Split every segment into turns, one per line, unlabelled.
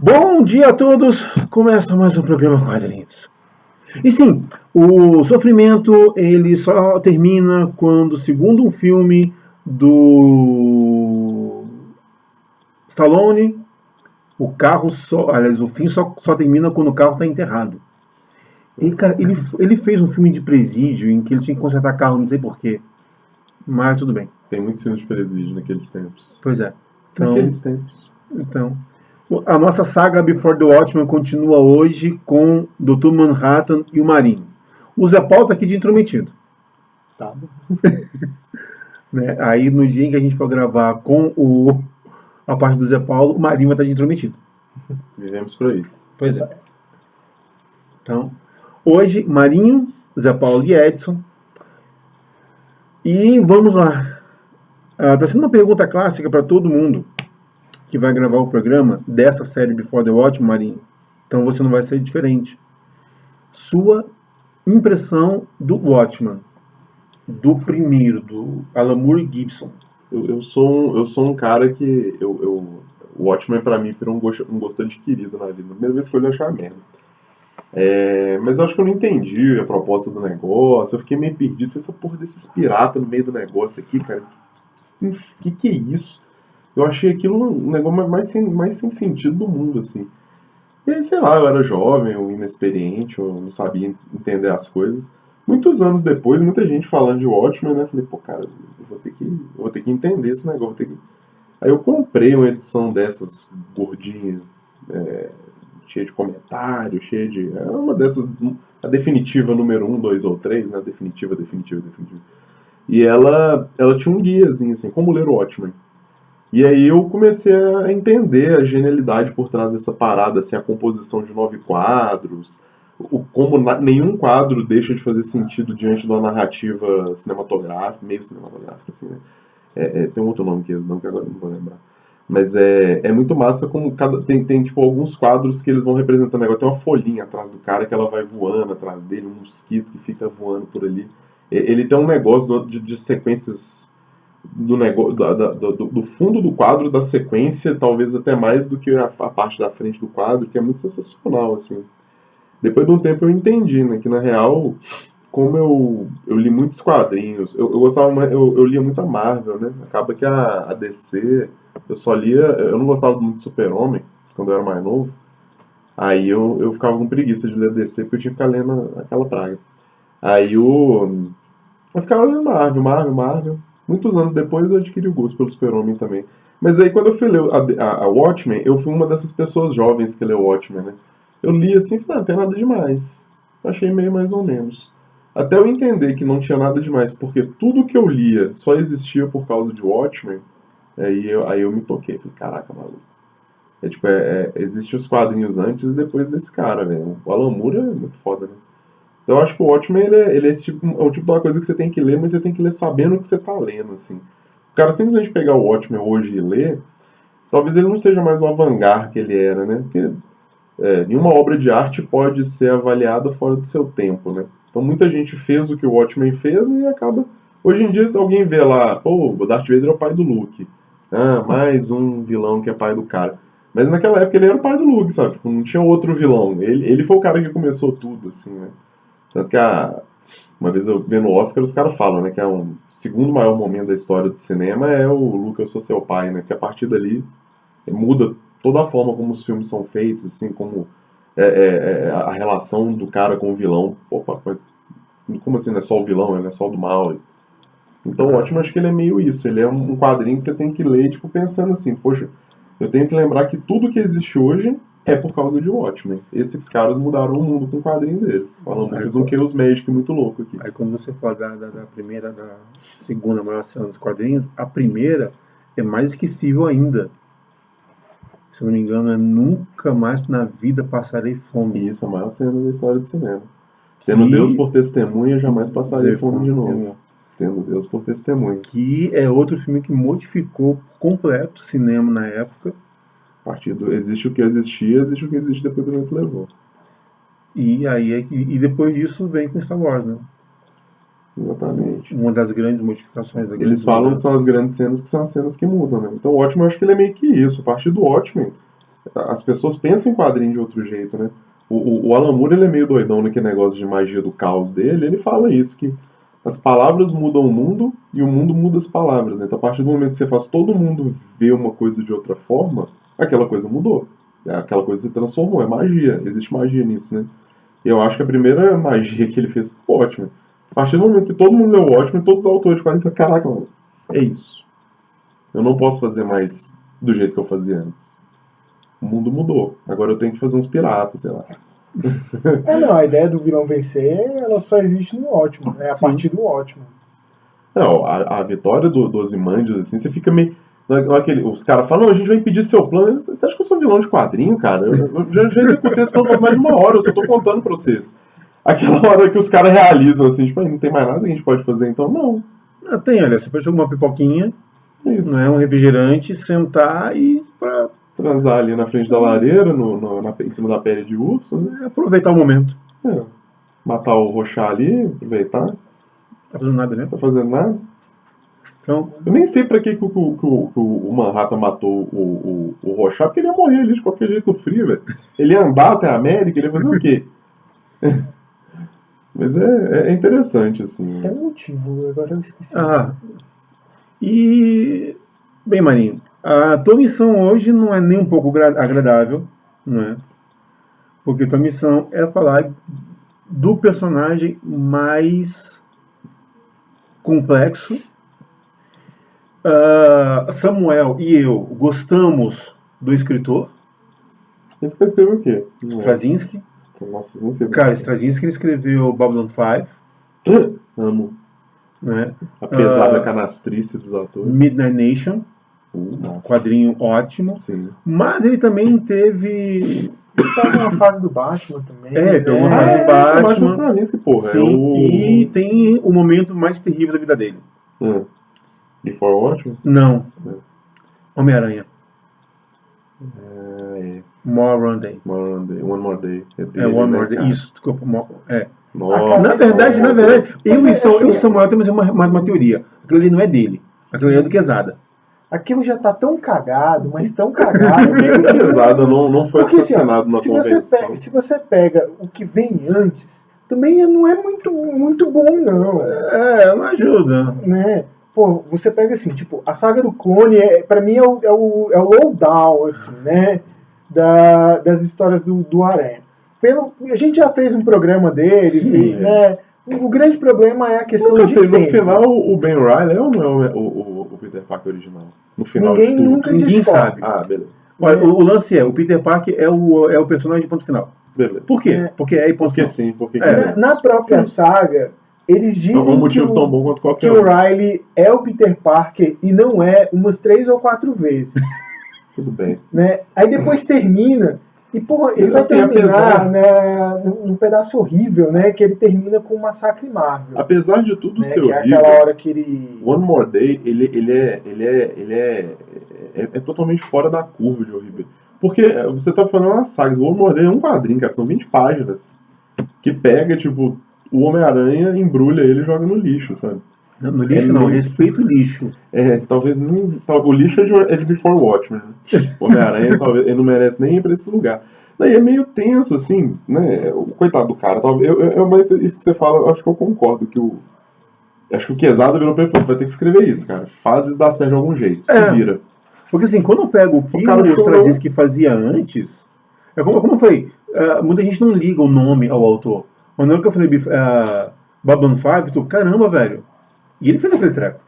Bom dia a todos! Começa mais um programa Quadrinhos. E sim, o sofrimento ele só termina quando, segundo um filme do Stallone, o carro só, aliás, o fim só termina quando o carro está enterrado. E
Sim.
cara, ele fez um filme de presídio em que ele tinha que consertar carro, não sei porquê, mas tudo bem.
Tem muitos filmes de presídio naqueles tempos.
Pois é. Então,
Naqueles tempos.
Então, a nossa saga Before the Watchmen continua hoje com Dr. Manhattan e o Marinho. O Zé Paulo tá aqui de intrometido.
Tá.
Né? Aí no dia em que a gente for gravar com a parte do Zé Paulo, o Marinho vai estar de intrometido.
Vivemos pra isso.
Pois é. Então, hoje, Marinho, Zé Paulo e Edson. E vamos lá. Tá sendo uma pergunta clássica para todo mundo que vai gravar o programa dessa série Before the Watchmen, Marinho. Então você não vai ser diferente. Sua impressão do Watchmen, do primeiro, do Alan Moore Gibson.
Eu sou um cara que. O Watchmen pra mim virou um gosto adquirido na vida. A primeira vez que eu li, eu achei uma merda. Mas eu acho que eu não entendi a proposta do negócio. Eu fiquei meio perdido. Falei, essa porra desses piratas no meio do negócio aqui, cara. Que é isso? Eu achei aquilo um negócio mais sem sentido do mundo, assim. E aí, sei lá, eu era jovem, eu inexperiente, eu não sabia entender as coisas. Muitos anos depois, muita gente falando de Watchmen, né? Falei, pô, cara, eu vou ter que entender esse negócio. Aí eu comprei uma edição dessas gordinhas, é, cheia de comentário, cheia de. É uma dessas, a definitiva número um, 2 ou 3, né? Definitiva, definitiva, definitiva. E ela tinha um guiazinho, assim, como ler o Watchmen. E aí eu comecei a entender a genialidade por trás dessa parada, assim, a composição de 9 quadros, como nenhum quadro deixa de fazer sentido diante de uma narrativa cinematográfica, meio cinematográfica, assim, né? Tem um outro nome que eles dão que agora eu não vou lembrar. Mas é muito massa como tem tipo alguns quadros que eles vão representando. Agora tem uma folhinha atrás do cara que ela vai voando atrás dele, um mosquito que fica voando por ali. Ele tem um negócio de sequências do fundo do quadro, da sequência, talvez até mais do que a parte da frente do quadro, que é muito sensacional, assim. Depois de um tempo eu entendi, né, que na real, como eu li muitos quadrinhos, eu gostava, eu lia muita Marvel, né, acaba que a DC, eu não gostava muito de Super-Homem, quando eu era mais novo, aí eu ficava com preguiça de ler DC, porque eu tinha que ficar lendo aquela praga. Aí eu ficava lendo Marvel, Marvel, Marvel. Muitos anos depois eu adquiri o gosto pelo Super-Homem também. Mas aí quando eu fui ler a Watchmen, eu fui uma dessas pessoas jovens que leu Watchmen, né? Eu li assim e falei, não tem nada demais. Achei meio mais ou menos. Até eu entender que não tinha nada demais, porque tudo que eu lia só existia por causa de Watchmen, aí eu me toquei. Falei, caraca, maluco. Tipo, existem os quadrinhos antes e depois desse cara, velho. O Alan Moore é muito foda, né? Então eu acho que o Watchmen ele é, é o tipo de uma coisa que você tem que ler, mas você tem que ler sabendo o que você está lendo, assim. O cara simplesmente pegar o Watchmen hoje e ler, talvez ele não seja mais o avant-garde que ele era, né? Porque nenhuma obra de arte pode ser avaliada fora do seu tempo, né? Então muita gente fez o que o Watchmen fez e acaba... Hoje em dia alguém vê lá, pô, o Darth Vader é o pai do Luke. Ah, mais um vilão que é pai do cara. Mas naquela época ele era o pai do Luke, sabe? Tipo, não tinha outro vilão. Ele foi o cara que começou tudo, assim, né? Tanto que uma vez eu vendo o Oscar, os caras falam, né, que é um segundo maior momento da história do cinema é o Luke, eu sou seu pai, né? Que a partir dali muda toda a forma como os filmes são feitos, assim, como a relação do cara com o vilão. Opa, como assim não é só o vilão, ele não é só o do mal? Então o ótimo, acho que ele é meio isso. Ele é um quadrinho que você tem que ler, tipo, pensando assim, poxa, eu tenho que lembrar que tudo que existe hoje é por causa de Watchmen. Esses caras mudaram o mundo com o quadrinho deles. Falando,
Aí,
fez um Chaos Magic muito louco aqui.
aí quando você fala da primeira, da segunda maior cena dos quadrinhos, a primeira é mais esquecível ainda. Se eu não me engano, é Nunca Mais na Vida Passarei Fome.
E isso é a maior cena da história do cinema. Tendo Deus
Que,
por testemunha, jamais passarei fome de novo.
entendeu?
Tendo Deus por testemunha.
Que é outro filme que modificou por completo o cinema na época.
Existe o que existia, existe o que existe depois que o vento levou.
E depois disso vem com Star Wars, né?
Exatamente.
Uma das grandes modificações, das
Eles
grandes
falam que são as
mudanças.
grandes cenas porque são as cenas que mudam, né? Então o Watchmen eu acho que ele é meio que isso. A partir do Watchmen, as pessoas pensam em quadrinho de outro jeito, né? O Alan Moore, ele é meio doidão naquele negócio de magia do caos dele. Ele fala isso, que as palavras mudam o mundo e o mundo muda as palavras, né? Então, a partir do momento que você faz todo mundo ver uma coisa de outra forma, aquela coisa mudou. Aquela coisa se transformou, é magia. Existe magia nisso, né? E eu acho que a primeira magia que ele fez foi o Watchmen. A partir do momento que todo mundo leu o Watchmen, todos os autores de quadrinhos falaram, caraca, mano, é isso. Eu não posso fazer mais do jeito que eu fazia antes. O mundo mudou. Agora eu tenho que fazer uns piratas, sei lá.
Não, a ideia do vilão vencer, ela só existe no Watchmen, né? A
Sim.
partir do Watchmen.
Não, a vitória do Ozymandias, assim, você fica meio... Os caras falam, não, a gente vai impedir seu plano. Você acha que eu sou vilão de quadrinho, cara? Eu já executei esse plano faz mais de uma hora, eu só tô contando pra vocês. Aquela hora que os caras realizam, assim, tipo, não tem mais nada que a gente pode fazer, então não.
Tem, olha, você pode jogar uma pipoquinha,
É isso.
né, um refrigerante, sentar e
Transar ali na frente da lareira, em cima da pele de urso, né?
aproveitar o momento.
Matar o Rorschach ali, aproveitar.
Tá fazendo nada, né?
Não tá fazendo nada.
Então,
Eu nem sei pra que o Manhattan matou o Rorschach, porque ele ia morrer ali de qualquer jeito no frio, velho. Ele ia andar até a América, ele ia fazer o quê? Mas é interessante, assim.
Tem um motivo, agora eu esqueci.
E, bem, Marinho, a tua missão hoje não é nem um pouco agradável, não é? Porque tua missão é falar do personagem mais complexo. Samuel e eu gostamos do escritor
Esse cara escreveu o quê?
Straczynski.
Nossa, não sei.
Cara, Straczynski ele escreveu Babylon 5,
Amo.
né?
Apesar da canastrice dos atores.
Midnight Nation,
Massa.
quadrinho ótimo.
Sim.
Mas ele também teve...
Ele tá numa fase do Batman também.
pegou uma fase do Batman.
Straczynski, porra.
Sim, e tem o momento mais terrível da vida dele.
Before Watchmen?
Não. Homem-Aranha.
One
More Day.
One More Day.
One More Day. Isso, desculpa.
Nossa.
Na verdade, eu e o Samuel temos uma teoria. Aquilo ali não é dele. Aquilo ali é do Quesada.
Aquilo já tá tão cagado, mas tão cagado.
O Quesada não foi
Porque,
assassinado na convenção.
Se você pega o que vem antes, também não é muito bom, não.
Não ajuda.
Né? Pô, você pega assim, tipo, a saga do clone, pra mim é o lowdown, assim, né? Das histórias do Aranha. A gente já fez um programa dele, né? O grande problema é a questão de tempo.
No final, o Ben Reilly é ou não é o Peter Parker original? No final
Ninguém
de tudo.
nunca
Ninguém
descobre.
sabe.
Beleza.
Olha, o lance o Peter Parker é o personagem de ponto final.
Beleza.
Por quê? Porque é ponto
Porque
final.
sim, porque quiser.
Na própria saga, eles
É
dizem
um motivo tão bom quanto
que
qualquer
o Riley é o Peter Parker e não é umas 3 ou 4 vezes.
Tudo bem.
Né? Aí depois termina e porra, ele vai
Assim,
terminar num pedaço horrível, né? Que ele termina com um massacre Marvel.
Apesar de tudo ser
que é
horrível,
aquela hora que ele...
One More Day, ele é totalmente fora da curva de horrível. Porque você tá falando uma saga, o One More Day é um quadrinho, cara, são 20 páginas. Que pega, tipo, o Homem-Aranha, embrulha ele e joga no lixo, sabe?
No lixo não, respeito o lixo.
Talvez nem... O lixo é de Before Watchmen, né? O Homem-Aranha, talvez, ele não merece nem ir pra esse lugar. Daí é meio tenso, assim, né? O coitado do cara. Mas isso que você fala, eu acho que eu concordo. Acho que o Quesada virou pra ele e falou, você vai ter que escrever isso, cara. Faz isso dar certo de algum jeito. Se vira.
Porque assim, quando eu pego o que
cara
o Straczynski fazia antes, como eu falei, muita gente não liga o nome ao autor. Quando eu falei Babylon 5, caramba, velho. E ele fez aquele treco.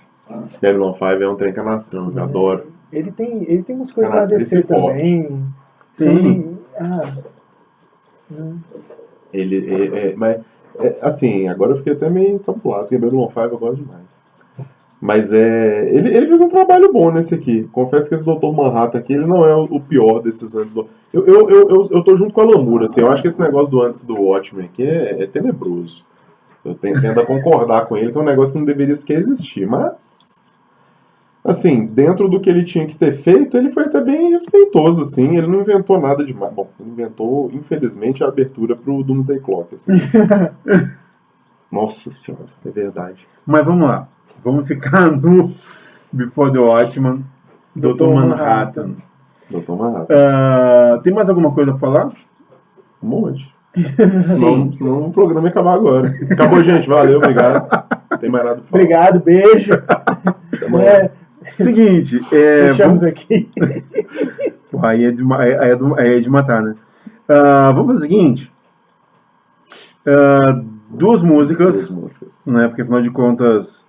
Babylon 5 é um trem canastrão, eu adoro.
Ele tem umas coisas na
Canastrão,
DC
esse forte.
também.
Sim.
Mas, assim, agora eu fiquei até meio encapulado, porque Babylon 5 eu gosto demais. Mas ele fez um trabalho bom nesse aqui. Confesso que esse Dr. Manhattan aqui, ele não é o pior desses antes do... Eu tô junto com a Alan Moore, assim, eu acho que esse negócio do antes do Watchmen aqui é tenebroso. Eu tendo a concordar com ele que é um negócio que não deveria sequer existir, mas... Assim, dentro do que ele tinha que ter feito, ele foi até bem respeitoso, assim, ele não inventou nada demais. Bom, ele inventou, infelizmente, a abertura pro Doomsday Clock, assim. Nossa senhora, é verdade.
Mas vamos lá. Vamos ficar no Before the Watchmen, Dr. Manhattan.
Dr. Manhattan.
Tem mais alguma coisa pra falar?
Um monte. Senão o programa ia acabar agora. Acabou, gente. Valeu, obrigado. Não tem mais nada pra falar.
Obrigado, beijo.
Seguinte.
Fechamos aqui.
Pô, aí é de matar, né? Vamos fazer o seguinte. Duas músicas, né? Porque afinal de contas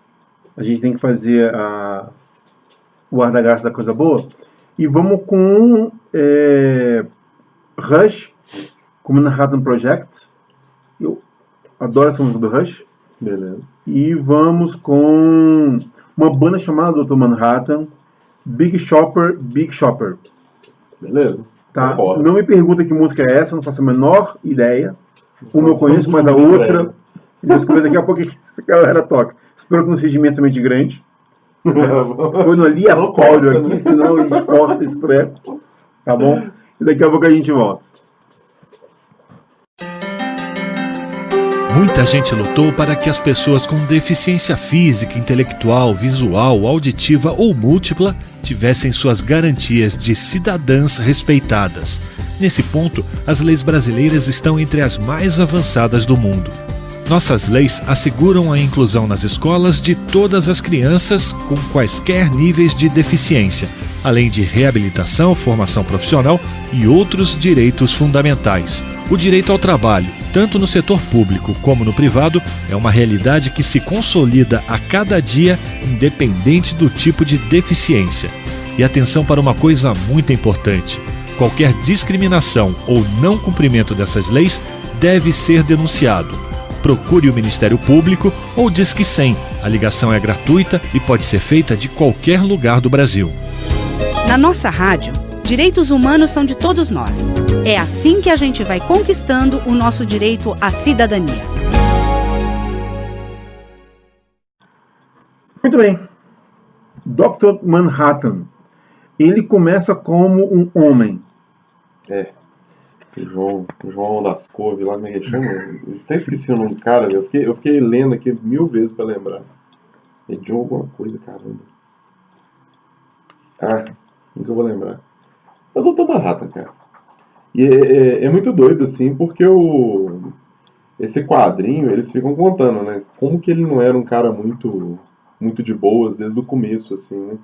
a gente tem que fazer o ar da graça da coisa boa. E vamos com Rush, com Manhattan Project. Eu adoro essa música do Rush.
Beleza.
E vamos com uma banda chamada Dr. Manhattan, Big Shopper.
Beleza.
Tá? Não me pergunta que música é essa, não faço a menor ideia. Uma eu conheço, mas a outra eu escrevo daqui a pouco que essa galera toca. Espero que não seja imensamente grande. Foi no aleatório aqui, senão a gente corta esse treco. Tá bom? E daqui a pouco a gente volta.
Muita gente lutou para que as pessoas com deficiência física, intelectual, visual, auditiva ou múltipla tivessem suas garantias de cidadãs respeitadas. Nesse ponto, as leis brasileiras estão entre as mais avançadas do mundo. Nossas leis asseguram a inclusão nas escolas de todas as crianças com quaisquer níveis de deficiência, além de reabilitação, formação profissional e outros direitos fundamentais. O direito ao trabalho, tanto no setor público como no privado, é uma realidade que se consolida a cada dia, independente do tipo de deficiência. E atenção para uma coisa muito importante: qualquer discriminação ou não cumprimento dessas leis deve ser denunciado. Procure o Ministério Público ou Disque 100. A ligação é gratuita e pode ser feita de qualquer lugar do Brasil.
Na nossa rádio, direitos humanos são de todos nós. É assim que a gente vai conquistando o nosso direito à cidadania.
Muito bem. Dr. Manhattan. Ele começa como um homem.
João das Couve, lá como é que ele chama? Eu até esqueci o nome do cara, eu fiquei lendo aqui 1000 vezes pra lembrar. É John alguma coisa, caramba. Nunca eu vou lembrar. É o Dr. Manhattan, cara. E é muito doido, assim, porque esse quadrinho, eles ficam contando, né? Como que ele não era um cara muito de boas desde o começo, assim,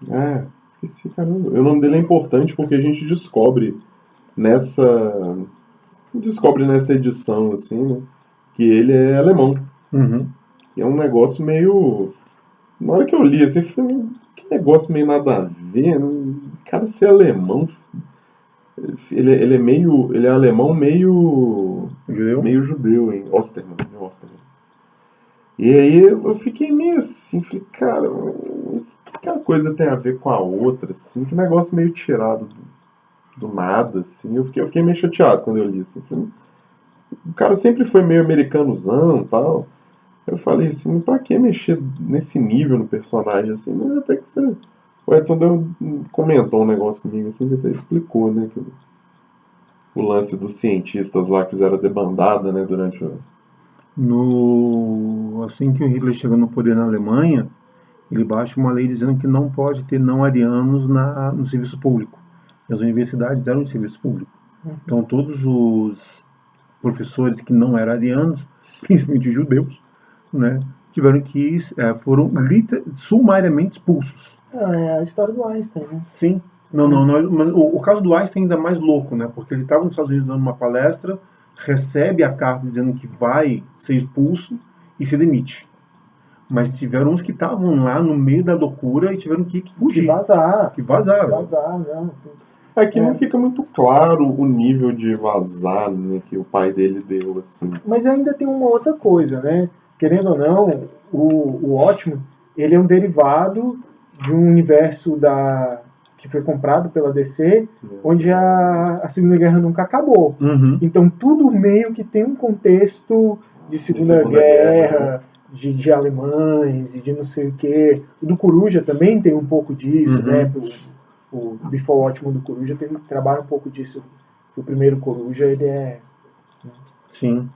né? Esqueci, caramba. O nome dele é importante porque a gente descobre nessa edição, assim, né? Que ele é alemão.
Uhum.
E é um negócio meio... Na hora que eu li, assim, eu falei, que negócio meio nada a ver, né? O cara ser alemão... Ele é alemão meio judeu, hein? Osterman. E aí eu fiquei meio assim, falei, cara, que a coisa tem a ver com a outra, assim, que negócio meio tirado do nada, assim. Eu fiquei meio chateado quando eu li, assim. Falei, o cara sempre foi meio americanozão e tal. Eu falei assim, pra que mexer nesse nível no personagem, assim? Mas até que você... O Edson comentou um negócio comigo, assim, que até explicou, né, que o lance dos cientistas lá que fizeram a debandada, né, durante o...
Assim que o Hitler chegou no poder na Alemanha, ele baixa uma lei dizendo que não pode ter não-arianos no serviço público. E as universidades eram de serviço público. Então todos os professores que não eram arianos, principalmente os judeus, né, foram sumariamente expulsos.
É a história do Einstein, né?
Sim. Não, mas o caso do Einstein ainda é mais louco, né? Porque ele estava nos Estados Unidos dando uma palestra, recebe a carta dizendo que vai ser expulso e se demite. Mas tiveram uns que estavam lá no meio da loucura e tiveram que fugir.
Que vazaram. Não.
Aqui não fica muito claro o nível de vazar, né, que o pai dele deu, assim.
Mas ainda tem uma outra coisa, né? Querendo ou não, o Watchmen, ele é um derivado de um universo que foi comprado pela DC, onde a Segunda Guerra nunca acabou.
Uhum.
Então tudo meio que tem um contexto de Segunda Guerra, de alemães e de não sei o quê. O do Coruja também tem um pouco disso, né? O Before Watchmen do Coruja trabalha um pouco disso. O primeiro Coruja, ele é...
Sim.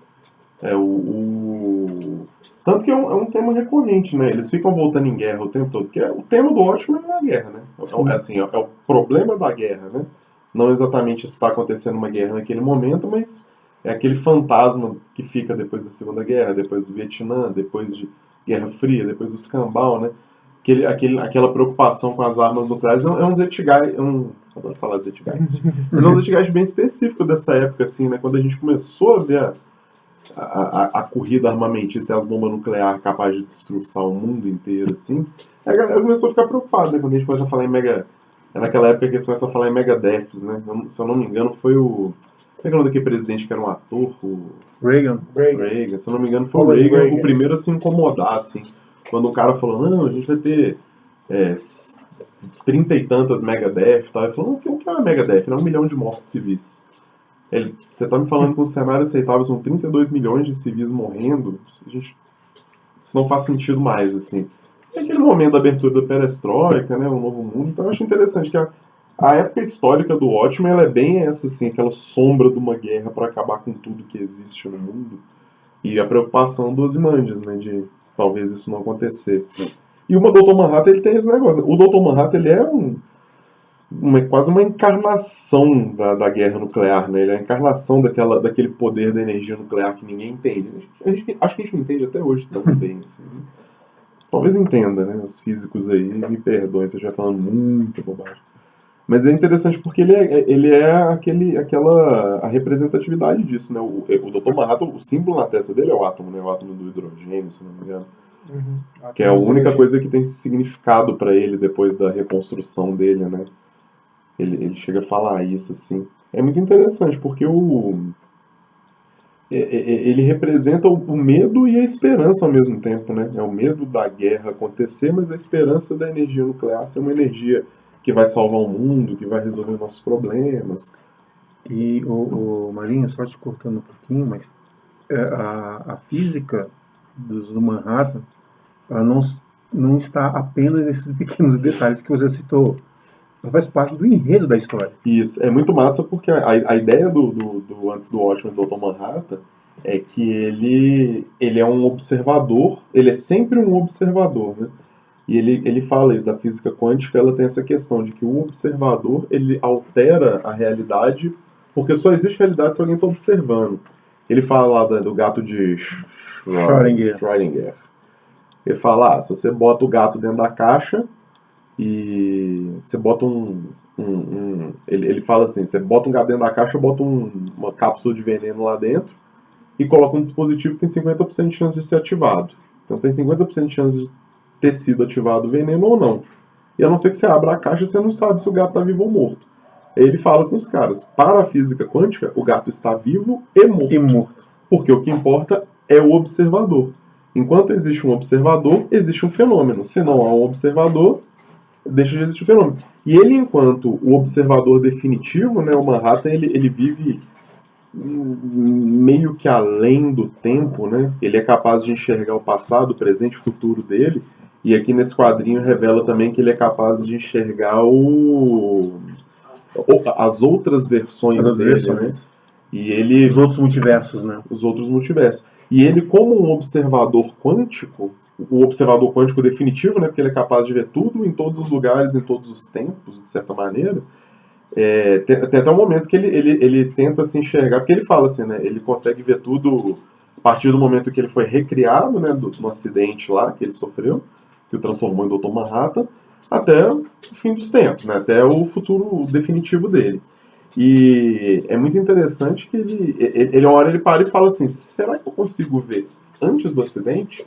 Tanto que é um tema recorrente, né? Eles ficam voltando em guerra o tempo todo, porque o tema do Watchmen é a guerra, né? É o problema da guerra, né? Não exatamente está acontecendo uma guerra naquele momento, mas é aquele fantasma que fica depois da Segunda Guerra, depois do Vietnã, depois de Guerra Fria, depois do escambau, né? Aquela preocupação com as armas nucleares é um zeitgeist, adoro falar zeitgeist, mas é um zeitgeist bem específico dessa época, assim, né? Quando a gente começou a ver a corrida armamentista e as bombas nucleares capazes de destroçar o mundo inteiro, assim, a galera começou a ficar preocupada, né? Quando a gente começa a falar em mega... É naquela época que eles começam a falar em megadeaths, né? Se eu não me engano, foi o... Como é que é o nome daquele presidente que era um ator? O
Reagan.
Se eu não me engano, foi o Reagan o primeiro a se incomodar, assim. Quando o cara falou, não, a gente vai ter 30 e tantas megadeaths e tal. Ele falou, o que é uma megadeath? Não é 1 milhão de mortes civis. Você tá me falando que um cenário aceitável são 32 milhões de civis morrendo? Isso não faz sentido mais, assim. É aquele momento da abertura da perestroika, né, o novo mundo. Então eu acho interessante que a época histórica do Watchmen, ela é bem essa, assim, aquela sombra de uma guerra para acabar com tudo que existe no mundo. E a preocupação dos Ozymandias, né, de talvez isso não acontecer. E o Dr. Manhattan, ele tem esse negócio, né? O Dr. Manhattan, ele é quase uma encarnação da guerra nuclear, né? Ele é a encarnação daquele poder da energia nuclear que ninguém entende. Acho que a gente não entende até hoje tão bem, assim. Talvez entenda, né? Os físicos aí me perdoem se eu estiver falando muito bobagem. Mas é interessante porque ele é a representatividade disso, né? O Dr. Manhattan, o símbolo na testa dele é o átomo, né? O átomo do hidrogênio, se não me engano. Que é a única coisa que tem significado para ele depois da reconstrução dele, né? Ele chega a falar isso, assim. É muito interessante, porque ele representa o medo e a esperança ao mesmo tempo, né? É o medo da guerra acontecer, mas a esperança da energia nuclear ser uma energia que vai salvar o mundo, que vai resolver nossos problemas.
E, Marinho, só te cortando um pouquinho, mas a física do Manhattan, ela não está apenas nesses pequenos detalhes que você citou. Ela faz parte do enredo da história.
Isso, é muito massa porque a ideia do antes do Watchmen, do Dr. Manhattan, é que ele é um observador, ele é sempre um observador, né? E ele fala isso, da física quântica, ela tem essa questão de que o observador, ele altera a realidade, porque só existe realidade se alguém está observando. Ele fala lá do gato de Schrödinger. Ele fala, se você bota o gato dentro da caixa e você bota ele fala assim, você bota um gato dentro da caixa, bota uma cápsula de veneno lá dentro e coloca um dispositivo que tem 50% de chance de ser ativado. Então tem 50% de chance de ter sido ativado o veneno ou não. E a não ser que você abra a caixa, você não sabe se o gato está vivo ou morto. Aí ele fala com os caras, para a física quântica, o gato está vivo e morto. Porque o que importa é o observador. Enquanto existe um observador, existe um fenômeno. Se não há um observador, deixa de existir o fenômeno. E ele, enquanto o observador definitivo, né, o Manhattan, ele vive meio que além do tempo, né? Ele é capaz de enxergar o passado, o presente e o futuro dele. E aqui nesse quadrinho revela também que ele é capaz de enxergar as outras versões dele, né? E
os outros multiversos, né?
Os outros multiversos. E ele, como um observador quântico, o observador quântico definitivo, né? Porque ele é capaz de ver tudo em todos os lugares, em todos os tempos, de certa maneira. Tem até um momento que ele tenta se enxergar, porque ele fala assim, né? Ele consegue ver tudo a partir do momento que ele foi recriado, né? No acidente lá que ele sofreu, que o transformou em Dr. Manhattan, até o fim dos tempos, né? Até o futuro definitivo dele. E é muito interessante que uma hora ele para e fala assim, será que eu consigo ver antes do acidente?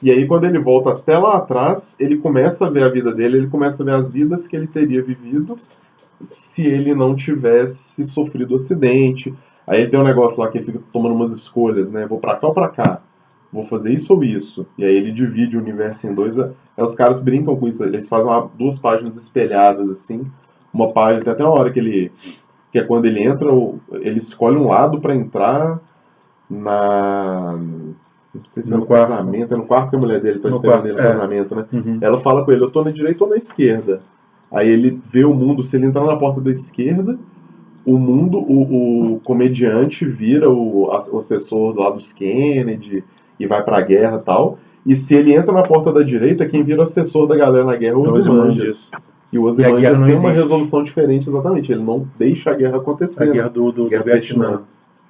E aí quando ele volta até lá atrás, ele começa a ver a vida dele, ele começa a ver as vidas que ele teria vivido se ele não tivesse sofrido o acidente. Aí ele tem um negócio lá que ele fica tomando umas escolhas, né? Vou pra cá ou pra cá? Vou fazer isso ou isso? E aí ele divide o universo em dois. Aí os caras brincam com isso, eles fazem 2 páginas espelhadas, assim. Uma página, tem até uma hora que é quando ele entra, ele escolhe um lado pra entrar não sei se é no casamento, é no quarto que a mulher dele tá esperando ele no casamento, né? Uhum. Ela fala com ele, eu tô na direita ou na esquerda? Aí ele vê o mundo, se ele entrar na porta da esquerda, o mundo, o comediante vira o assessor lá dos Kennedy, e vai pra guerra e tal. E se ele entra na porta da direita, quem vira o assessor da galera na guerra é o Ozymandias. E o Ozymandias tem uma resolução diferente, exatamente. Ele não deixa a guerra acontecer.
A guerra do Vietnã.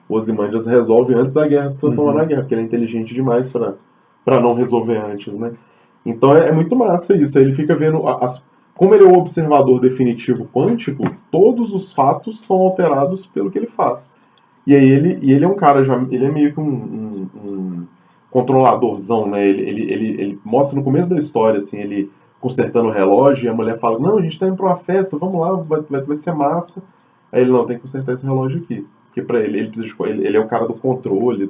O Ozymandias resolve antes da guerra se transformar na guerra, porque ele é inteligente demais pra não resolver antes, né? Então é muito massa isso. Ele fica vendo... Como ele é o observador definitivo quântico, todos os fatos são alterados pelo que ele faz. E aí ele é um cara já... Ele é meio que um controladorzão, né? Ele mostra no começo da história, assim, ele consertando o relógio, e a mulher fala, não, a gente tá indo pra uma festa, vamos lá, vai ser massa. Aí ele, não, tem que consertar esse relógio aqui. Porque pra ele é o cara do controle,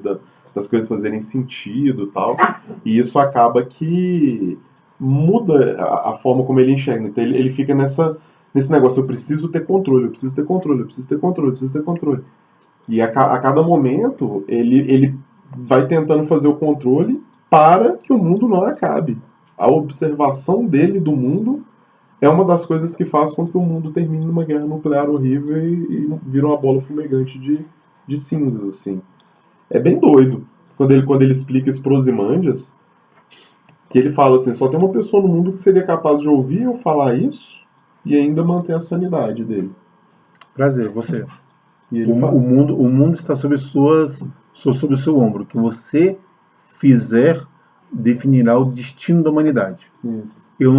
das coisas fazerem sentido e tal. E isso acaba que muda a forma como ele enxerga. Então ele fica nesse negócio, eu preciso ter controle, eu preciso ter controle, eu preciso ter controle, eu preciso ter controle. E a cada momento ele vai tentando fazer o controle para que o mundo não acabe. A observação dele do mundo é uma das coisas que faz com que o mundo termine numa guerra nuclear horrível e vira uma bola fumegante de cinzas, assim. É bem doido. Quando ele explica isso pro Ozymandias, que ele fala assim, só tem uma pessoa no mundo que seria capaz de ouvir eu falar isso e ainda manter a sanidade dele.
Prazer, você.
E ele
o mundo está sob o seu ombro. O que você fizer definirá o destino da humanidade.
Isso.
Eu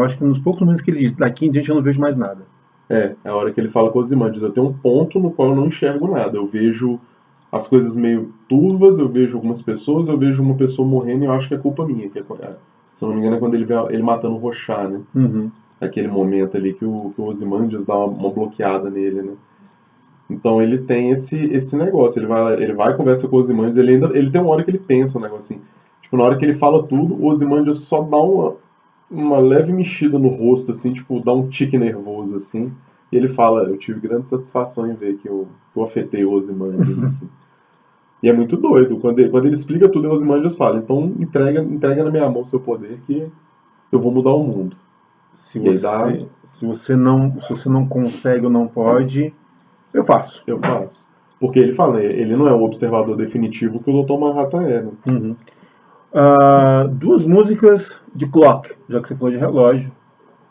acho que nos poucos momentos que ele diz, daqui em diante eu não vejo mais nada.
É a hora que ele fala com os Ozymandias, eu tenho um ponto no qual eu não enxergo nada. Eu vejo as coisas meio turvas, eu vejo algumas pessoas, eu vejo uma pessoa morrendo e eu acho que é culpa minha. Se não me engano é quando ele vê ele matando o Rorschach, né?
Uhum.
Aquele momento ali que o Ozymandias dá uma bloqueada nele, né? Então ele tem esse negócio, ele vai conversa com o Ozymandias, ele tem uma hora que ele pensa um negócio assim, tipo, na hora que ele fala tudo, o Ozymandias só dá uma leve mexida no rosto, assim, tipo, dá um tique nervoso, assim, e ele fala, eu tive grande satisfação em ver que eu afetei o Ozymandias, assim. E é muito doido, quando ele explica tudo, o Ozymandias fala, então entrega na minha mão o seu poder que eu vou mudar o mundo.
Se você não consegue ou não pode, eu faço.
Porque ele fala, ele não é o observador definitivo que o Dr. Manhattan é, né?
Uhum. Duas músicas de clock, já que você falou de relógio,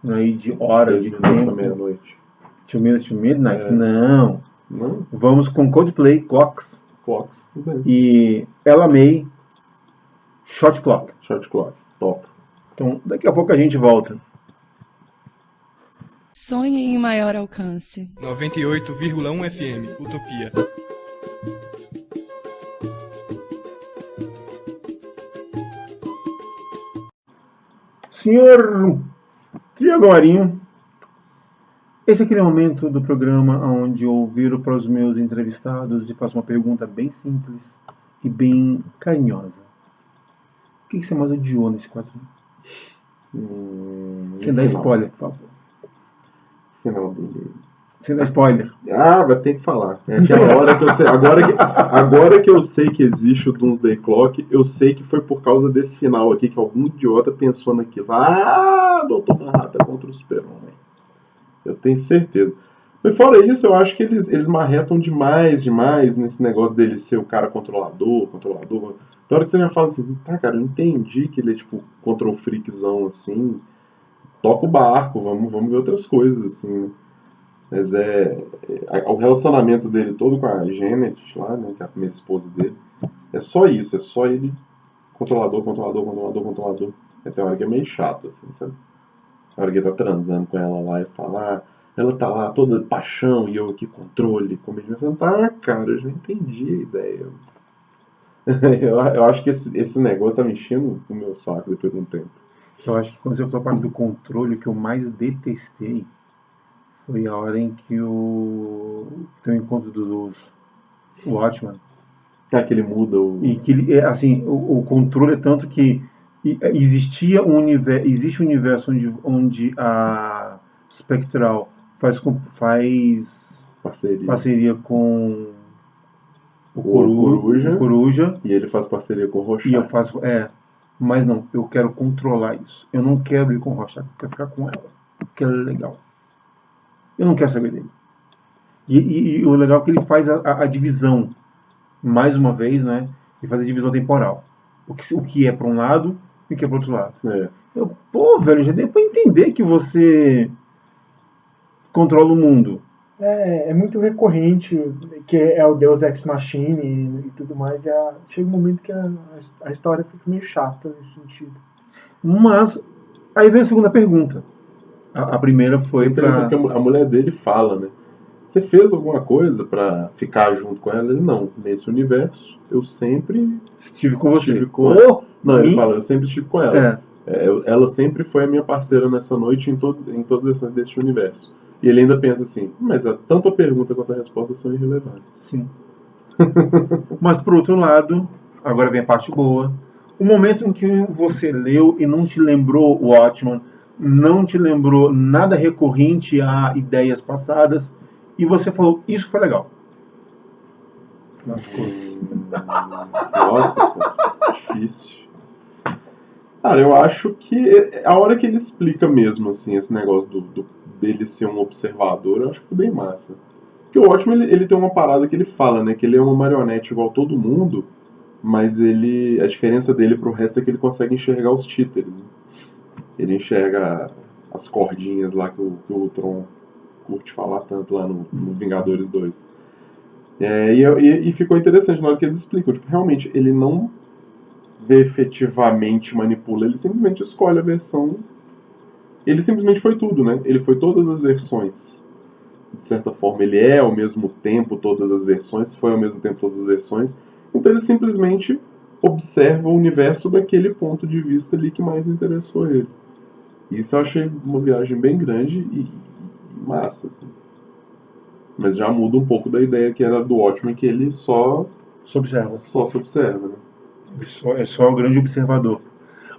aí de hora,
10
de
minutos
tempo.
pra meia-noite.
2 minutes to midnight?
É.
Não. Vamos com Coldplay, Clocks.
Clocks, tudo bem.
E Ella May, Shot Clock.
Shot Clock, top.
Então, daqui a pouco a gente volta.
Sonhe em maior alcance.
98,1 FM, Utopia.
Senhor Tiago Marinho, esse é aquele momento do programa onde eu viro para os meus entrevistados e faço uma pergunta bem simples e bem carinhosa. O que você mais odiou nesse quadrinho? Sem dar spoiler, por favor.
Final.
Sem dar spoiler.
Vai ter que falar. É aquela hora que eu sei. Agora que eu sei que existe o Doomsday Clock, eu sei que foi por causa desse final aqui que algum idiota pensou naquilo. Dr. Manhattan contra o Super-Homem. Eu tenho certeza. Mas fora isso, eu acho que eles marretam demais nesse negócio dele ser o cara controlador. Então, a hora que você já fala assim, tá, cara, eu entendi que ele é tipo control freakzão assim. Toca o barco, vamos ver outras coisas assim, né? Mas o relacionamento dele todo com a Janet lá, né, que é a primeira esposa dele, é só isso, é só ele controlador. Até a hora que é meio chato, assim, sabe? A hora que ele tá transando com ela lá e fala, ela tá lá toda paixão e eu aqui controle, como ele vai falar, cara, eu já entendi a ideia. Eu acho que esse negócio tá me enchendo o meu saco depois de um tempo.
Eu acho que quando você falou a parte do controle, o que eu mais detestei foi a hora em que tem o encontro dos Watchmen.
Que ele muda o...
E que ele, assim, o controle é tanto que existe um universo onde a Spectral faz parceria com o Coruja.
E ele faz parceria com o Rorschach.
E eu faço... Mas não, eu quero controlar isso. Eu não quero ir com o Rorschach, eu quero ficar com ela. Porque ela é legal. Eu não quero saber dele. E o legal é que ele faz a divisão. mais uma vez, né, e fazer divisão temporal. O que é para um lado e o que é para outro lado. Pô, velho, já deu para entender que você controla o mundo.
É muito recorrente, que é o Deus Ex Machina e tudo mais. Chega um momento que a história fica meio chata nesse sentido.
Mas, aí vem a segunda pergunta. A primeira foi
interessante que a mulher dele fala, né? Você fez alguma coisa pra ficar junto com ela? Ele, não. Nesse universo, eu sempre
estive com você.
Não, ele fala, eu sempre estive com ela. Ela sempre foi a minha parceira nessa noite em todas as versões deste universo. E ele ainda pensa assim, mas tanto a pergunta quanto a resposta são irrelevantes.
Sim. Mas, por outro lado, agora vem a parte boa. O momento em que você leu e não te lembrou o Watchmen, não te lembrou nada recorrente a ideias passadas, e você falou, isso foi legal.
Nossa, pô, difícil. Cara, eu acho que a hora que ele explica mesmo, assim, esse negócio dele ser um observador, eu acho que foi bem massa. Porque o Watchmen, ele tem uma parada que ele fala, né, que ele é uma marionete igual todo mundo, mas a diferença dele pro resto é que ele consegue enxergar os títeres. Né? Ele enxerga as cordinhas lá que o Tron curte falar tanto lá no Vingadores 2. E ficou interessante na hora que eles explicam. Tipo, realmente, ele não efetivamente manipula, ele simplesmente escolhe a versão. Ele simplesmente foi tudo, né? Ele foi todas as versões. De certa forma, ele é ao mesmo tempo todas as versões, foi ao mesmo tempo todas as versões. Então ele simplesmente observa o universo daquele ponto de vista ali que mais interessou ele. Isso eu achei uma viagem bem grande e massa, assim. Mas já muda um pouco da ideia que era do Watchmen, que ele só se observa, né?
É só o grande observador.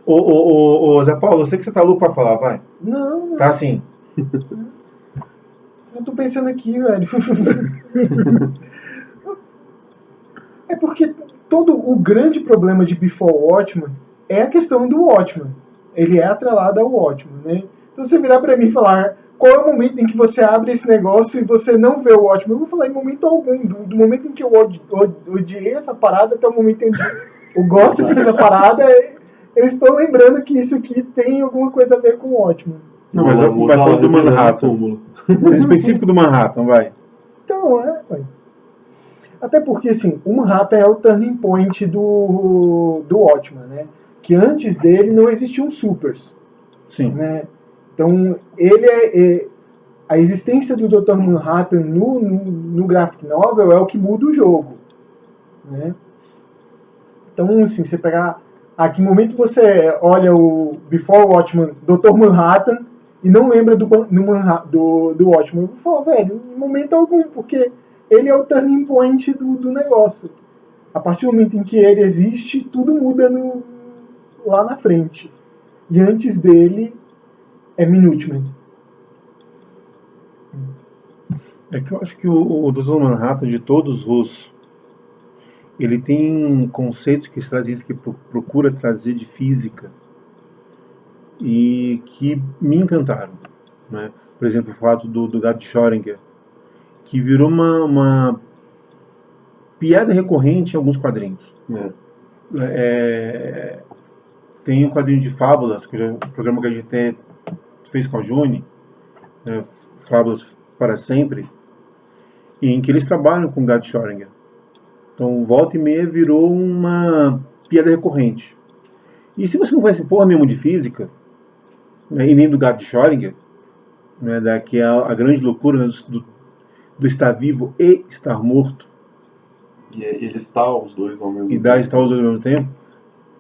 Ô, Zé Paulo, eu sei que você tá louco pra falar, vai.
Não.
Tá sim.
Eu tô pensando aqui, velho. É porque todo o grande problema de Before Watchmen é a questão do Watchmen. Ele é atrelado ao Watchmen, né? Então você virar pra mim e falar qual é o momento em que você abre esse negócio e você não vê o Watchmen, eu vou falar em momento algum. Do momento em que eu odiei essa parada até o momento em que eu gosto dessa parada, eu estou lembrando que isso aqui tem alguma coisa a ver com o Watchmen.
Não, mas vai falar do Manhattan. Ser específico do Manhattan, vai.
Então, vai. Até porque, assim, o Manhattan é o turning point do Watchmen, né? Que antes dele não existiam supers.
Sim.
Né? Então, a existência do Dr. Manhattan no graphic novel é o que muda o jogo. Né? Então, assim, você pegar... A que momento você olha o Before Watchmen, Dr. Manhattan, e não lembra do Watchmen, eu vou falar, velho, em momento algum, porque ele é o turning point do negócio. A partir do momento em que ele existe, tudo muda lá na frente. E antes dele é Minutemen.
É que eu acho que o Dr. Manhattan, de todos os... Ele tem conceitos que procura trazer de física e que me encantaram. Né? Por exemplo, o fato do gato Schrödinger, que virou uma piada recorrente em alguns quadrinhos. Tem um quadrinho de fábulas, o programa que a gente até fez com a Juni, Fábulas para Sempre, em que eles trabalham com o gato Schrödinger. Então, volta e meia virou uma piada recorrente. E se você não conhece porra nenhuma de física, né, e nem do gato de Schrödinger, né, que é a grande loucura, né, do estar vivo e estar morto,
e ele está os dois ao mesmo tempo.
Está os dois ao mesmo tempo,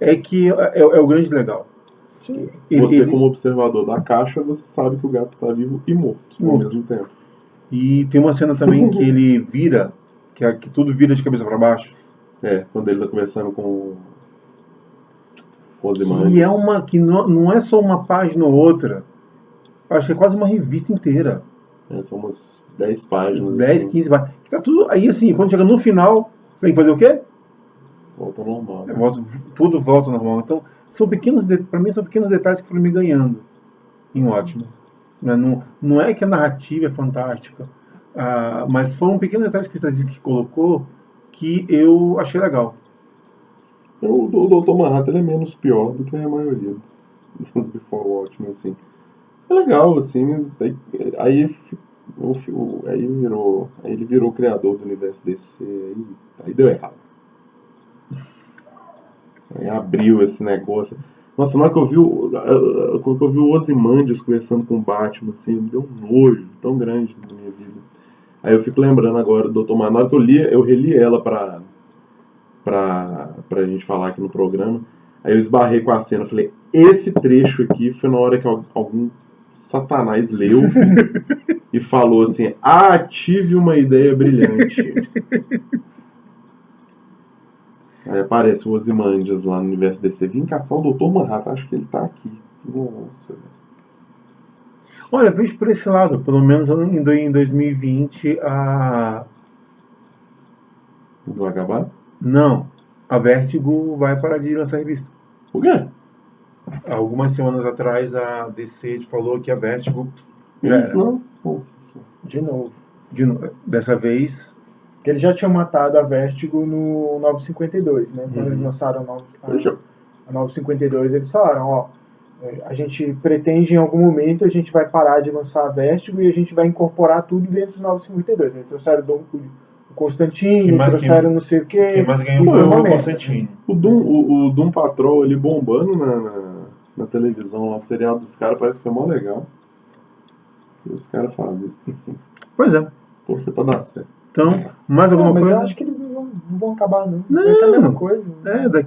é que é o grande legal.
Sim. Como observador da caixa, você sabe que o gato está vivo e morto ao mesmo tempo.
E tem uma cena também que ele vira, que tudo vira de cabeça para baixo.
Quando ele está conversando com os irmãos.
E que não é só uma página ou outra. Acho que é quase uma revista inteira.
São umas 10 páginas.
10, assim. 15 páginas. Tá tudo aí assim, quando chega no final, você tem que fazer o quê?
Volta ao normal. Né?
Tudo volta ao normal. Então, para mim são pequenos detalhes que foram me ganhando em Watchmen. Não é que a narrativa é fantástica, mas foram pequenos detalhes que colocou que eu achei legal.
O Dr. Manhattan ele é menos pior do que a maioria dos Before Watchmen, assim. É legal, assim, mas aí ele virou criador do universo DC, aí deu errado. Aí abriu esse negócio. Nossa, na hora que eu vi o Ozymandias conversando com o Batman, assim, me deu um nojo tão grande na minha vida. Aí eu fico lembrando agora do Dr. Manhattan. Na hora que eu reli ela pra gente falar aqui no programa, aí eu esbarrei com a cena, falei, esse trecho aqui foi na hora que algum satanás leu e falou assim, tive uma ideia brilhante. Aí aparece o Ozymandias lá no universo DC, vim caçar o Dr. Manhattan, acho que ele tá aqui. Nossa.
Olha, vejo por esse lado, pelo menos em 2020
Vai acabar?
Não, a Vertigo vai parar de lançar revista.
Por quê?
Algumas semanas atrás a DC falou que a Vertigo
Não. Nossa.
De novo.
Dessa vez...
Que eles já tinham matado a Vertigo no 952, né? Quando eles lançaram a 952, eles falaram, a gente pretende em algum momento, a gente vai parar de lançar a Vertigo e a gente vai incorporar tudo dentro do 952. Eles trouxeram o Constantine, trouxeram não sei o quê.
Quem mais ganhou foi o Constantine.
O Doom Patrol ali bombando na televisão, lá, o seriado dos caras parece que foi mó legal. E os caras fazem isso.
Pois é.
Torcer pra dar certo.
Então, mais alguma
mas
coisa?
eu acho que eles não vão acabar, não.
Não.
Vai ser a mesma coisa.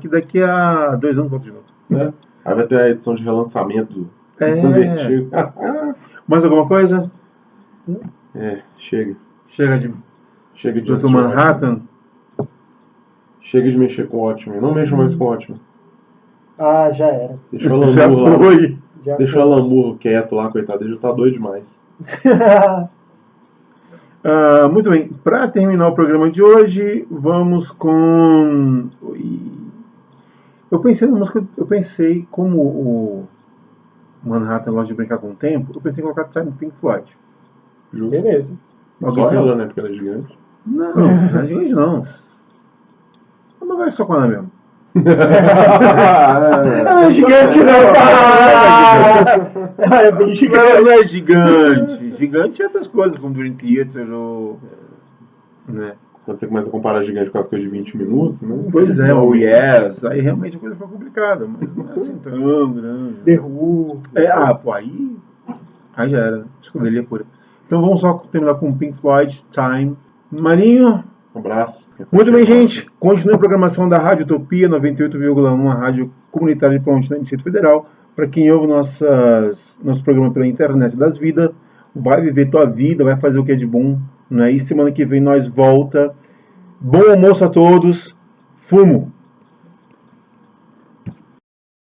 Daqui a 2 anos volta de novo.
Né? Aí vai ter a edição de relançamento do Vertigo.
Mais alguma coisa?
Chega.
Chega de
Dr.
Manhattan?
Chega de mexer com o Watchmen. Não mexa mais com o Watchmen.
Já era.
Deixa o
Já
Alan Moore lá.
foi.
Deixa o Alan Moore quieto lá, coitado. Ele já tá doido demais.
Muito bem. Para terminar o programa de hoje, vamos com... Eu pensei na música... Eu pensei, como o Manhattan gosta de brincar com o tempo, eu pensei em colocar Time Pink Floyd.
Justo.
Beleza.
Só ela, né? Porque ela é gigante.
Não é gigante não. Não vai só com ela mesmo.
Ela é gigante, não! Ela é bem gigante.
Ela não é gigante. Gigante é outras coisas, como Dream Theater ou... Né?
Quando você começa a comparar gigante com as coisas de 20 minutos, né?
Pois é, o Yes. Aí realmente a coisa fica complicada, mas não é assim tão grande.
The Who.
Aí já era. Escolheria pura. Então vamos só terminar com Pink Floyd, Time. Marinho.
Um abraço.
Muito bem, gente. Continue a programação da Rádio Utopia 98,1, a rádio comunitária de Ponte, no Distrito Federal. Para quem ouve nosso programa pela internet das vidas, vai viver tua vida, vai fazer o que é de bom. Né? E semana que vem nós volta. Bom almoço a todos. Fumo.